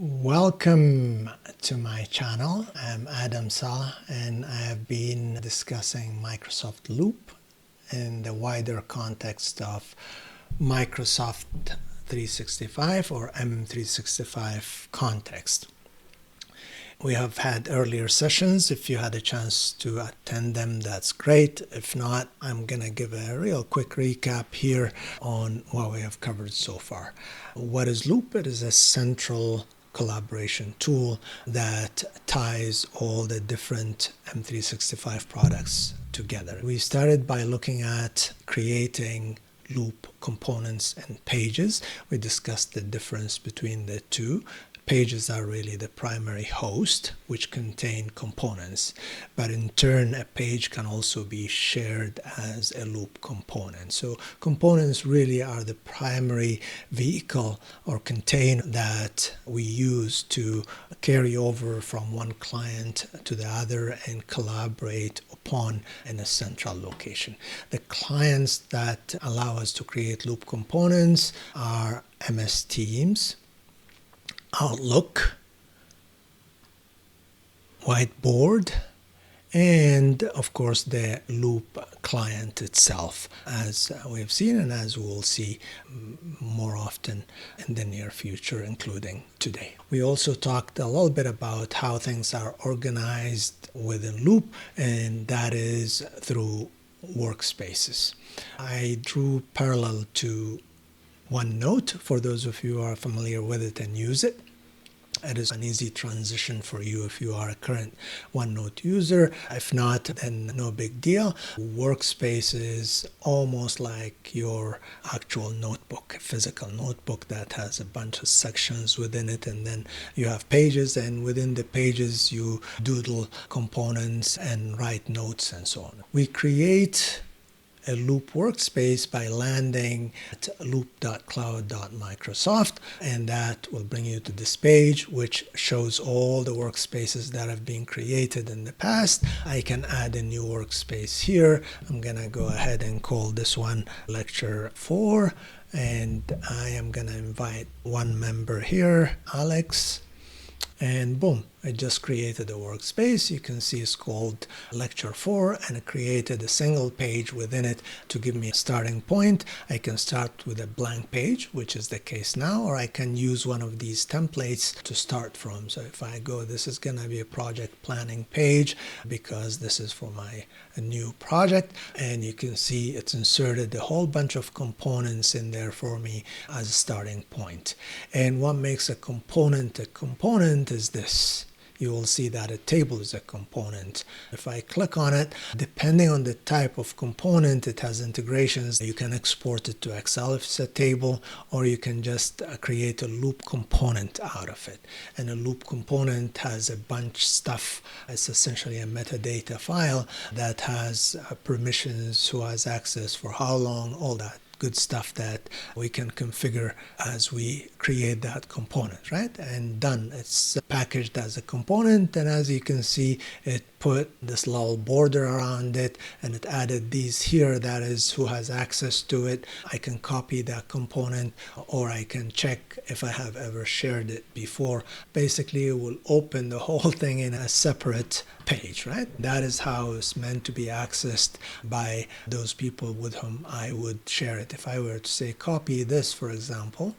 Welcome to my channel. I'm Adam Sala and I have been discussing Microsoft Loop in the wider context of Microsoft 365 or M365 context. We have had earlier sessions. If you had a chance to attend them, that's great. If not, I'm going to give a real quick recap here on what we have covered so far. What is Loop? It is a central collaboration tool that ties all the different M365 products together. We started by looking at creating Loop components and pages. We discussed the difference between the two. Pages are really the primary host, which contain components, but in turn a page can also be shared as a Loop component. So components really are the primary vehicle or container that we use to carry over from one client to the other and collaborate upon in a central location. The clients that allow us to create Loop components are MS Teams, Outlook, Whiteboard, and of course the Loop client itself, as we have seen and as we will see more often in the near future, including today. We also talked a little bit about how things are organized within Loop, and that is through Workspaces. I drew parallel to OneNote for those of you who are familiar with it and use it. It is an easy transition for you if you are a current OneNote user. If not, then no big deal. Workspace is almost like your actual notebook, a physical notebook that has a bunch of sections within it, and then you have pages, and within the pages you doodle components and write notes and so on. We create a Loop workspace by landing at loop.cloud.microsoft, and that will bring you to this page which shows all the workspaces that have been created in the past. I can add a new workspace here. I'm gonna go ahead and call this one lecture 4, and I am gonna invite one member here, Alex, and boom, I just created a workspace. You can see it's called Lecture 4, and I created a single page within it to give me a starting point. I can start with a blank page, which is the case now, or I can use one of these templates to start from. So if I go, this is going to be a project planning page because this is for my new project, and you can see it's inserted a whole bunch of components in there for me as a starting point. And what makes a component is this. You will see that a table is a component. If I click on it, depending on the type of component, it has integrations. You can export it to Excel if it's a table, or you can just create a Loop component out of it. And a Loop component has a bunch of stuff. It's essentially a metadata file that has permissions, who has access, for how long, all that good stuff that we can configure as we create that component, right? And done. It's packaged as a component, and as you can see, it put this little border around it, and it added these here, that is who has access to it. I can copy that component, or I can check if I have ever shared it before. Basically, it will open the whole thing in a separate page, right? That is how it's meant to be accessed by those people with whom I would share it. If I were to say copy this, for example,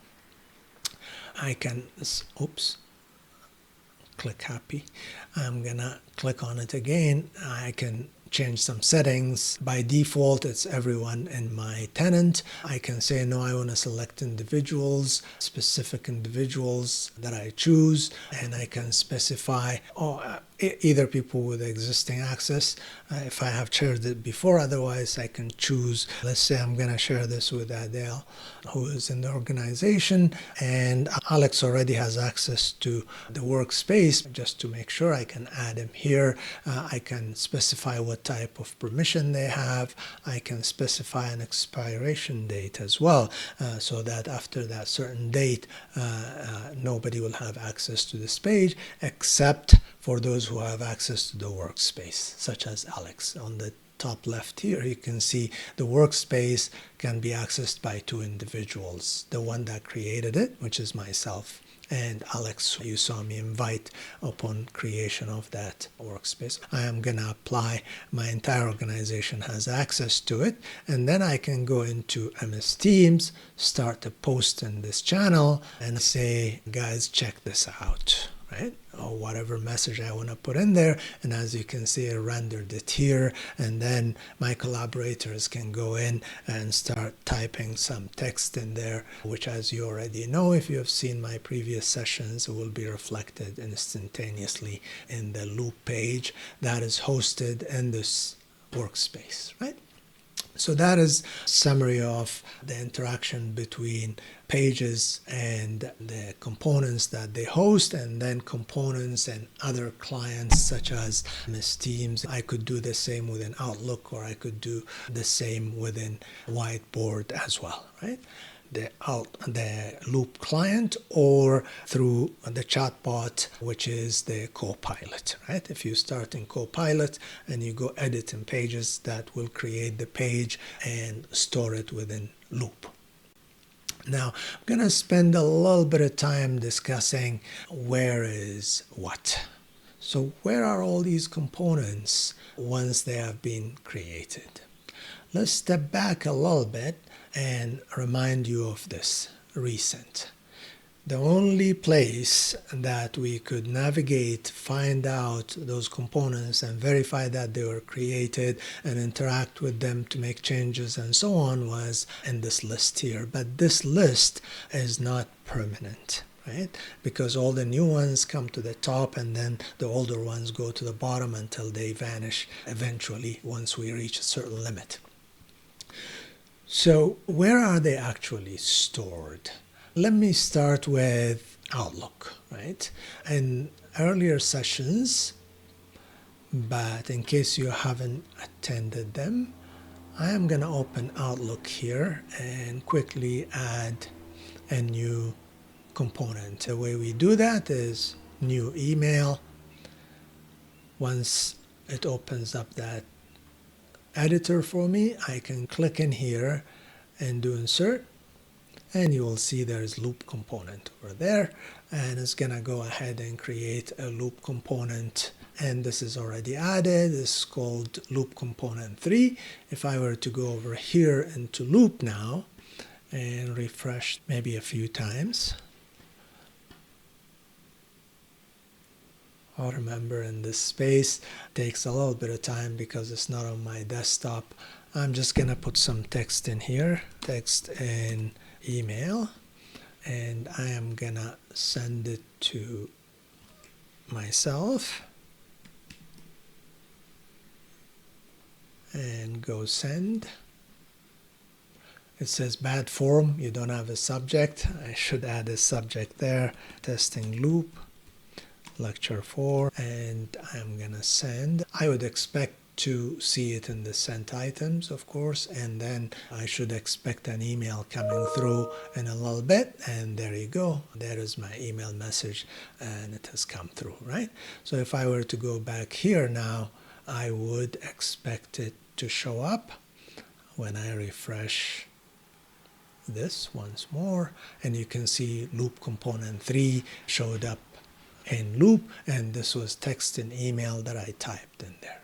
I can, oops, click happy. I'm gonna click on it again. I can change some settings. By default, it's everyone in my tenant. I can say, no, I want to select individuals, specific individuals that I choose, and I can specify either people with existing access if I have shared it before. Otherwise, I can choose, let's say I'm going to share this with Adele, who is in the organization, and Alex already has access to the workspace. Just to make sure, I can add him here. I can specify what type of permission they have. I can specify an expiration date as well, so that after that certain date, nobody will have access to this page except for those who have access to the workspace, such as Alex. On the top left here, you can see the workspace can be accessed by two individuals. The one that created it, which is myself, and Alex, you saw me invite upon creation of that workspace. I am going to apply, my entire organization has access to it, and then I can go into MS Teams, start a post in this channel, and say, guys, check this out, right? Or whatever message I want to put in there. And as you can see, I rendered it here, and then my collaborators can go in and start typing some text in there, which, as you already know, if you have seen my previous sessions, will be reflected instantaneously in the loop page that is hosted in this workspace, right? So that is a summary of the interaction between pages and the components that they host, and then components and other clients such as MS Teams. I could do the same within Outlook, or I could do the same within Whiteboard as well, right? The Loop client, or through the chatbot, which is the Copilot, right? If you start in Copilot and you go edit in pages, that will create the page and store it within Loop. Now, I'm going to spend a little bit of time discussing where is what. So where are all these components once they have been created? Let's step back a little bit and remind you of this recent. The only place that we could navigate, find out those components and verify that they were created and interact with them to make changes and so on was in this list here. But this list is not permanent, right? Because all the new ones come to the top and then the older ones go to the bottom until they vanish eventually once we reach a certain limit. So where are they actually stored? Let me start with Outlook, right? In earlier sessions, but in case you haven't attended them, I am going to open Outlook here and quickly add a new component. The way we do that is new email. Once it opens up that editor for me, I can click in here and do insert, and you will see there's loop component over there, and it's gonna go ahead and create a loop component, and this is already added. It's called loop component 3. If I were to go over here into loop now and refresh maybe a few times, I'll remember in this space, it takes a little bit of time because it's not on my desktop. I'm just gonna put some text in here, text in email, and I am gonna send it to myself and go send. It says bad form, you don't have a subject. I should add a subject there, testing loop. Lecture 4, and I'm gonna send. I would expect to see it in the sent items, of course, and then I should expect an email coming through in a little bit, and there you go. There is my email message, and it has come through, right? So if I were to go back here now, I would expect it to show up when I refresh this once more, and you can see loop component 3 showed up in loop, and this was text and email that I typed in there.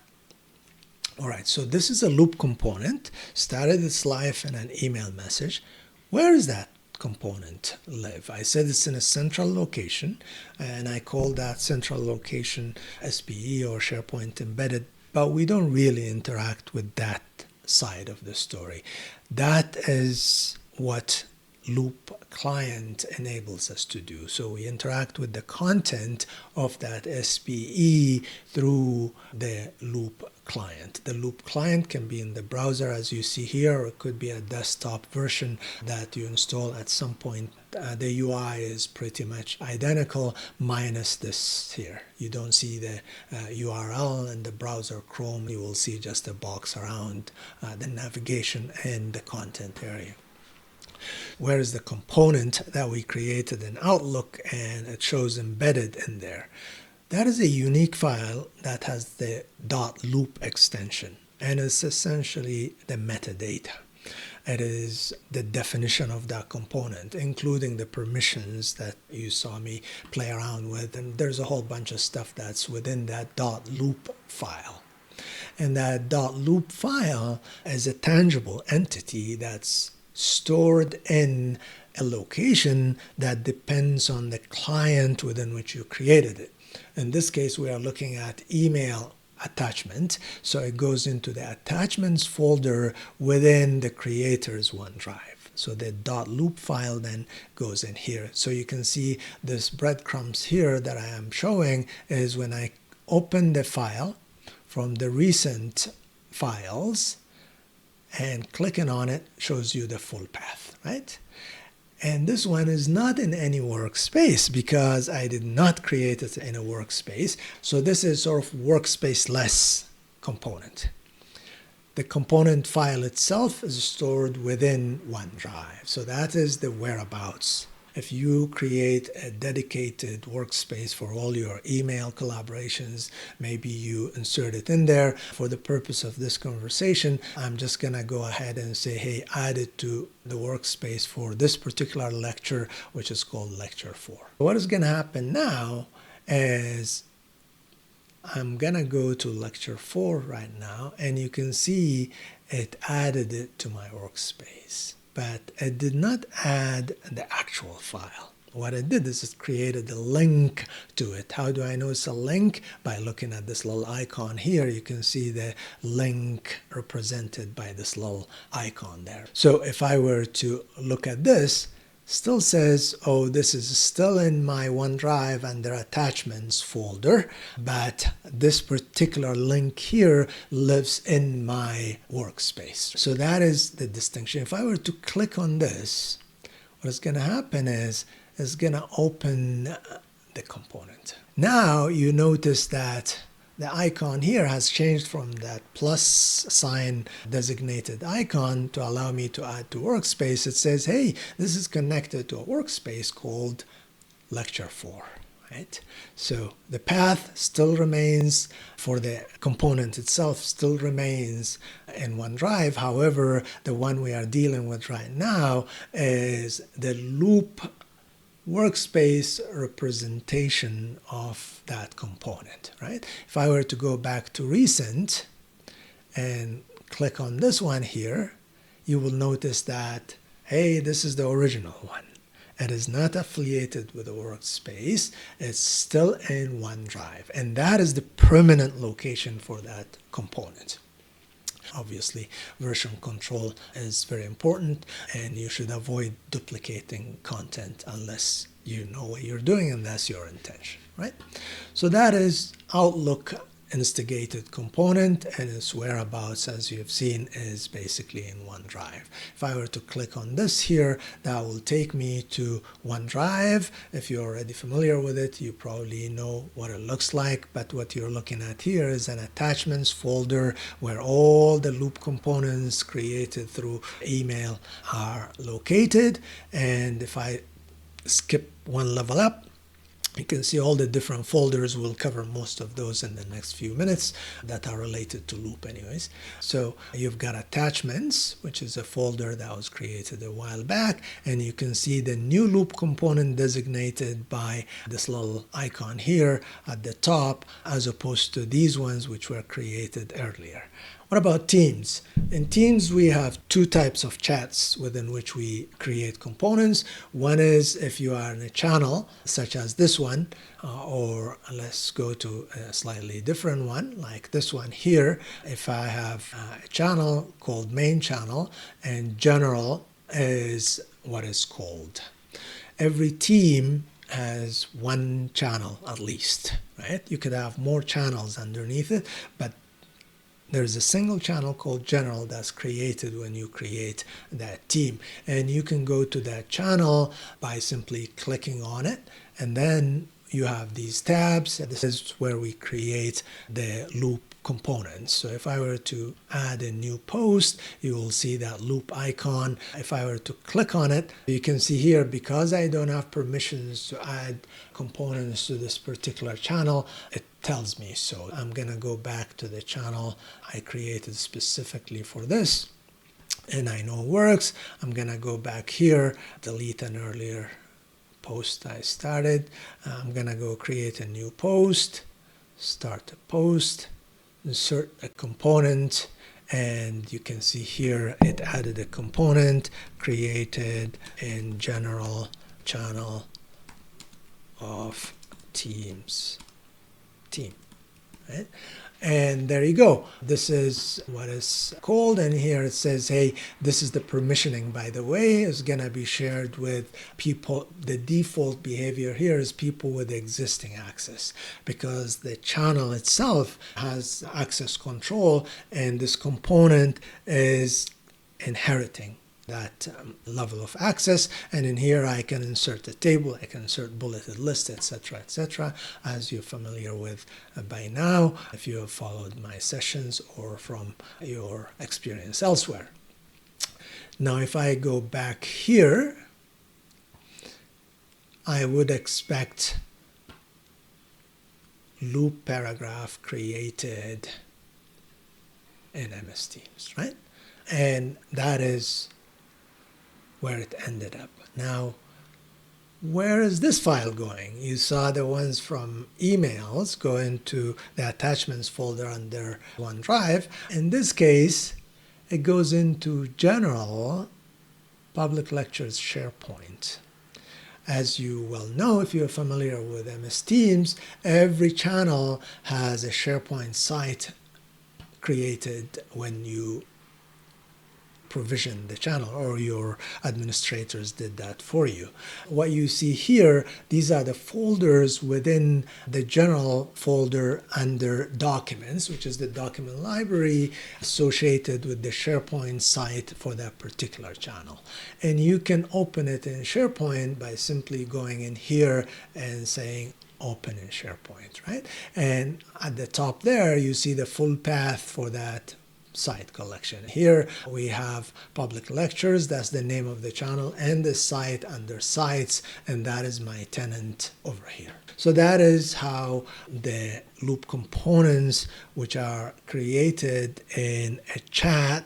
All right, so this is a loop component, started its life in an email message. Where does that component live? I said it's in a central location, and I call that central location SPE or SharePoint Embedded, but we don't really interact with that side of the story. That is what Loop client enables us to do. So we interact with the content of that SPE through the Loop client. The Loop client can be in the browser, as you see here, or it could be a desktop version that you install at some point. The UI is pretty much identical, minus this here. You don't see the URL in the browser Chrome. You will see just a box around the navigation and the content area. Where is the component that we created in Outlook, and it shows embedded in there? That is a unique file that has the .loop extension, and it's essentially the metadata. it is the definition of that component, including the permissions that you saw me play around with. And there's a whole bunch of stuff that's within that .loop file. And that .loop file is a tangible entity that's stored in a location that depends on the client within which you created it. In this case, we are looking at email attachment, so it goes into the attachments folder within the creator's OneDrive. So the .loop file then goes in here. So you can see this breadcrumbs here that I am showing is when I open the file from the recent files and clicking on it shows you the full path, right? And this one is not in any workspace because I did not create it in a workspace. So this is sort of workspace-less component. The component file itself is stored within OneDrive. So that is the whereabouts. If you create a dedicated workspace for all your email collaborations, maybe you insert it in there. For the purpose of this conversation, I'm just going to go ahead and say, hey, add it to the workspace for this particular lecture, which is called Lecture 4. What is going to happen now is I'm going to go to Lecture 4 right now, and you can see it added it to my workspace. But it did not add the actual file. What it did is it created a link to it. How do I know it's a link? By looking at this little icon here, you can see the link represented by this little icon there. So if I were to look at this, still says, oh, this is still in my OneDrive under attachments folder, but this particular link here lives in my workspace. So that is the distinction. If I were to click on this, what is going to happen is it's going to open the component. Now you notice that the icon here has changed from that plus sign designated icon to allow me to add to workspace. It says, hey, this is connected to a workspace called Lecture 4, right? So the path still remains for the component itself, still remains in OneDrive. However, the one we are dealing with right now is the loop workspace representation of that component, right? If I were to go back to recent and click on this one here, you will notice that, hey, this is the original one. It is not affiliated with a workspace. It's still in OneDrive, and that is the permanent location for that component. Obviously, version control is very important, and you should avoid duplicating content unless you know what you're doing and that's your intention, right? So that is Outlook instigated component, and its whereabouts, as you've seen, is basically in OneDrive. If I were to click on this here, that will take me to OneDrive. If you're already familiar with it, you probably know what it looks like, but what you're looking at here is an attachments folder where all the loop components created through email are located. And if I skip one level up, you can see all the different folders. We'll cover most of those in the next few minutes that are related to loop anyways. So you've got attachments, which is a folder that was created a while back, and you can see the new loop component designated by this little icon here at the top, as opposed to these ones which were created earlier. What about Teams? In Teams, we have two types of chats within which we create components. One is if you are in a channel, such as this one, or let's go to a slightly different one, like this one here. If I have a channel called main channel, and general is what is called. Every team has one channel at least, right? You could have more channels underneath it, but there's a single channel called general that's created when you create that team. And you can go to that channel by simply clicking on it, and then you have these tabs. This is where we create the loop components. So if I were to add a new post, you will see that loop icon. If I were to click on it, you can see here, because I don't have permissions to add components to this particular channel, it tells me so. I'm going to go back to the channel I created specifically for this. and I know it works. I'm going to go back here, delete an earlier post I started. I'm going to go create a new post, start a post, insert a component, and you can see here it added a component created in general channel of Teams team, right? And there you go. This is what is called, and here it says, hey, this is the permissioning, by the way, is going to be shared with people. The default behavior here is people with existing access, because the channel itself has access control, and this component is inheriting that level of access. And in here I can insert a table, I can insert bulleted list, etc., as you're familiar with by now if you have followed my sessions or from your experience elsewhere. Now if I go back here, I would expect loop paragraph created in MS Teams, right? And that is where it ended up. Now, where is this file going? You saw the ones from emails go into the attachments folder under OneDrive. In this case, it goes into General Public Lectures SharePoint. As you well know, if you're familiar with MS Teams, every channel has a SharePoint site created when you provision the channel, or your administrators did that for you. What you see here, these are the folders within the general folder under documents, which is the document library associated with the SharePoint site for that particular channel. And you can open it in SharePoint by simply going in here and saying open in SharePoint, right? And at the top there, you see the full path for that site collection. Here we have public lectures, that's the name of the channel, and the site under sites, and that is my tenant over here. So that is how the loop components, which are created in a chat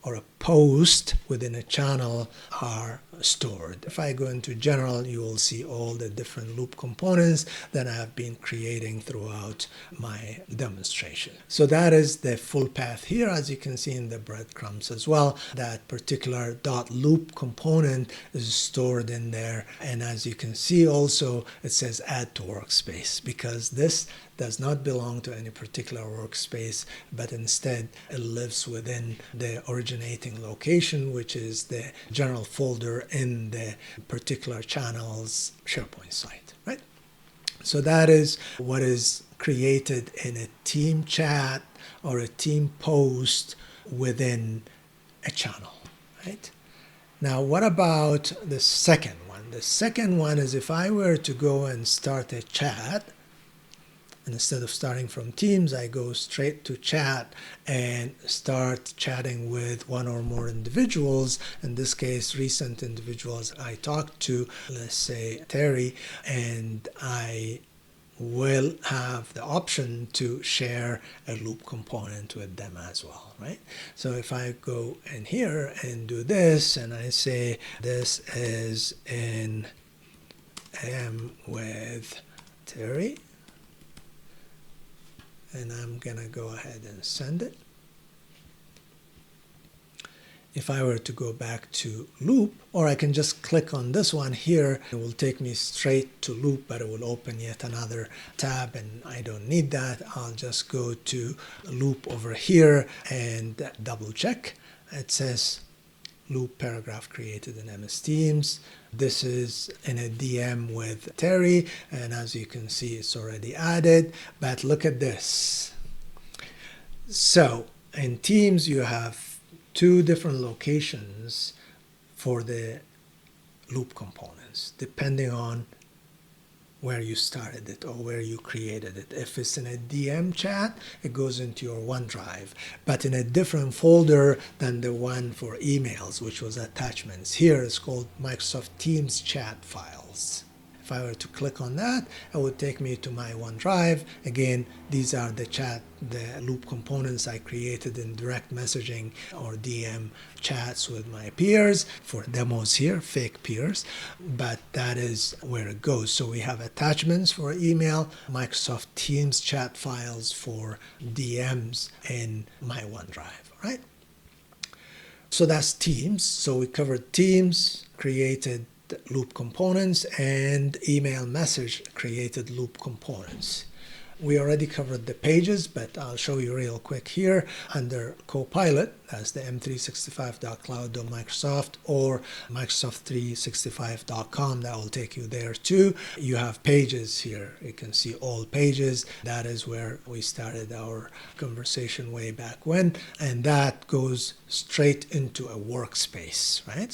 or a post within a channel, are stored. If I go into general, you will see all the different loop components that I have been creating throughout my demonstration. So that is the full path here, as you can see in the breadcrumbs as well. That particular .loop component is stored in there, and as you can see also it says add to workspace, because this does not belong to any particular workspace, but instead it lives within the originating location, which is the general folder in the particular channel's SharePoint site, right? So that is what is created in a team chat or a team post within a channel, right? Now, what about the second one? The second one is if I were to go and start a chat, and instead of starting from Teams, I go straight to chat and start chatting with one or more individuals. In this case, recent individuals I talked to, let's say Terry, and I will have the option to share a loop component with them as well, right? So if I go in here and do this, and I say this is in AM with Terry, and I'm gonna go ahead and send it. If I were to go back to loop, or I can just click on this one here, it will take me straight to loop, but it will open yet another tab, and I don't need that. I'll just go to loop over here and double check. It says loop paragraph created in MS Teams. This is in a DM with Terry, and as you can see, it's already added. But look at this. So in Teams, you have two different locations for the loop components, depending on where you started it or where you created it. If it's in a DM chat, it goes into your OneDrive, but in a different folder than the one for emails, which was attachments. Here it's called Microsoft Teams chat files. If I were to click on that, it would take me to my OneDrive. Again, these are the loop components I created in direct messaging or DM chats with my peers for demos here, fake peers, but that is where it goes. So we have attachments for email, Microsoft Teams chat files for DMs in my OneDrive, right? So that's Teams. So we covered Teams, created loop components, and email message created loop components. We already covered the pages, but I'll show you real quick here. Under Copilot, that's the m365.cloud.microsoft or microsoft365.com. That will take you there too. You have pages here. You can see all pages. That is where we started our conversation way back when. And that goes straight into a workspace, right?